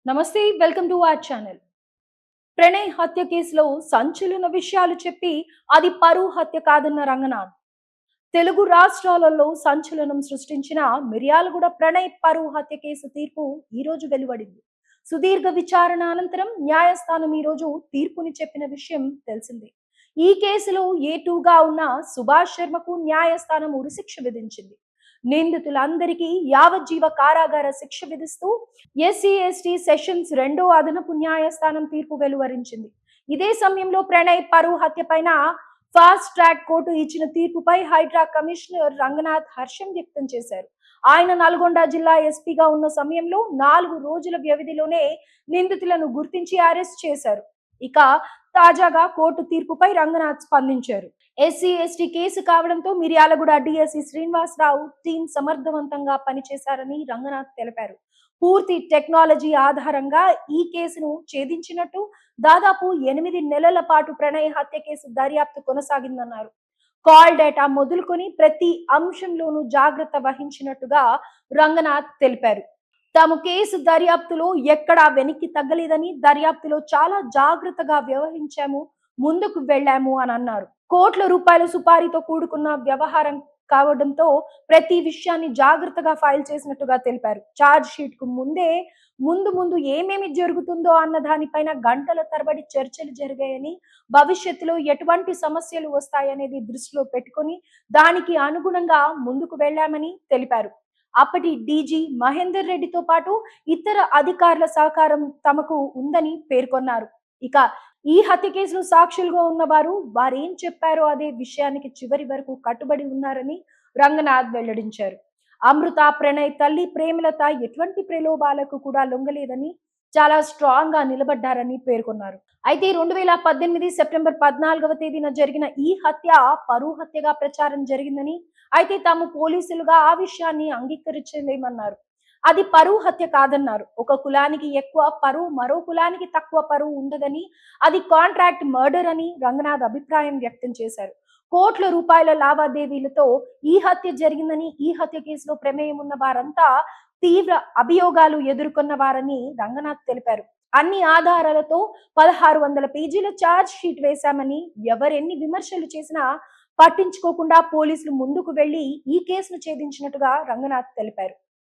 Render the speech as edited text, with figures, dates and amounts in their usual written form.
నమస్తే, welcome to our channel. Pranay హత్య కేసులో సంచలన విషయాలు చెప్పి అది పరువు హత్య కాదన్న రంగనాథ్. తెలుగు రాష్ట్రాలలో సంచలనం సృష్టించిన మిర్యాలగూడ ప్రణయ్ పరువు హత్య కేసు తీర్పు ఈ రోజు వెలువడింది. సుదీర్ఘ విచారణ అనంతరం న్యాయస్థానం ఈ రోజు తీర్పుని చెప్పిన విషయం తెలిసిందే. ఈ కేసులో A2గా ఉన్న సుభాష్ శర్మకు న్యాయస్థానం ఉరిశిక్ష విధించింది. నిందితులందరికీ యావజ్జీవ కారాగార శిక్ష విధిస్తూ SC/ST సెషన్స్ 2వ అదనపు న్యాయస్థానం తీర్పు వెలువరించింది. ఇదే సమయంలో ప్రణయ్ పరువు హత్య పైన ఫాస్ట్ ట్రాక్ కోర్టు ఇచ్చిన తీర్పుపై హైడ్రా కమిషనర్ రంగనాథ్ హర్షం వ్యక్తం చేశారు. ఆయన నల్గొండ జిల్లా ఎస్పీగా ఉన్న సమయంలో 4 రోజుల వ్యవధిలోనే నిందితులను గుర్తించి అరెస్ట్ చేశారు. ఇక తాజాగా కోర్టు తీర్పుపై రంగనాథ్ స్పందించారు. SC/ST కేసు కావడంతో మిర్యాలగూడ DSC శ్రీనివాసరావు టీం సమర్థవంతంగా పనిచేశారని రంగనాథ్ తెలిపారు. పూర్తి టెక్నాలజీ ఆధారంగా ఈ కేసును ఛేదించినట్టు, దాదాపు 8 నెలల పాటు ప్రణయ్ హత్య కేసు దర్యాప్తు కొనసాగిందన్నారు. కాల్ డేటా మొదలుకొని ప్రతి అంశంలోనూ జాగ్రత్త వహించినట్టుగా రంగనాథ్ తెలిపారు. తాము కేసు దర్యాప్తులో ఎక్కడా వెనక్కి తగ్గలేదని, దర్యాప్తులో చాలా జాగ్రత్తగా వ్యవహరించాము, ముందుకు వెళ్లాము అని అన్నారు. కోట్ల రూపాయల సుపారీతో కూడుకున్న వ్యవహారం కావడంతో ప్రతి విషయాన్ని జాగ్రత్తగా ఫైల్ చేసినట్టుగా తెలిపారు. ఛార్జ్ షీట్ కు ముందు ఏమేమి జరుగుతుందో అన్న దానిపైన గంటల తరబడి చర్చలు జరిగాయని, భవిష్యత్తులో ఎటువంటి సమస్యలు వస్తాయనేది దృష్టిలో పెట్టుకొని దానికి అనుగుణంగా ముందుకు వెళ్లామని తెలిపారు. అప్పటి డీజీ మహేందర్ రెడ్డితో పాటు ఇతర అధికారుల సహకారం తమకు ఉందని పేర్కొన్నారు. ఇక ఈ హత్య కేసులో సాక్షులుగా ఉన్నవారు వారేం చెప్పారో అదే విషయానికి చివరి వరకు కట్టుబడి ఉన్నారని రంగనాథ్ వెల్లడించారు. అమృత ప్రణయ్ తల్లి ప్రేమలత ఎటువంటి ప్రలోభాలకు కూడా లొంగలేదని, చాలా స్ట్రాంగ్ గా నిలబడ్డారని పేర్కొన్నారు. అయితే 2018 సెప్టెంబర్ 14వ తేదీన జరిగిన ఈ హత్య పరువు హత్యగా ప్రచారం జరిగిందని, అయితే తాము పోలీసులుగా ఆ విషయాన్ని అంగీకరించలేమన్నారు. అది పరువు హత్య కాదన్నారు. ఒక కులానికి ఎక్కువ పరువు, మరో కులానికి తక్కువ పరువు ఉండదని, అది కాంట్రాక్ట్ మర్డర్ అని రంగనాథ్ అభిప్రాయం వ్యక్తం చేశారు. కోట్ల రూపాయల లావాదేవీలతో ఈ హత్య జరిగిందని, ఈ హత్య కేసులో ప్రమేయం ఉన్న వారంతా తీవ్ర అభియోగాలు ఎదుర్కొన్న వారని రంగనాథ్ తెలిపారు. అన్ని ఆధారాలతో 1600 పేజీల ఛార్జ్ షీట్ వేశామని, ఎవరెన్ని విమర్శలు చేసినా పట్టించుకోకుండా పోలీసులు ముందుకు వెళ్లి ఈ కేసును ఛేదించినట్టుగా రంగనాథ్ తెలిపారు.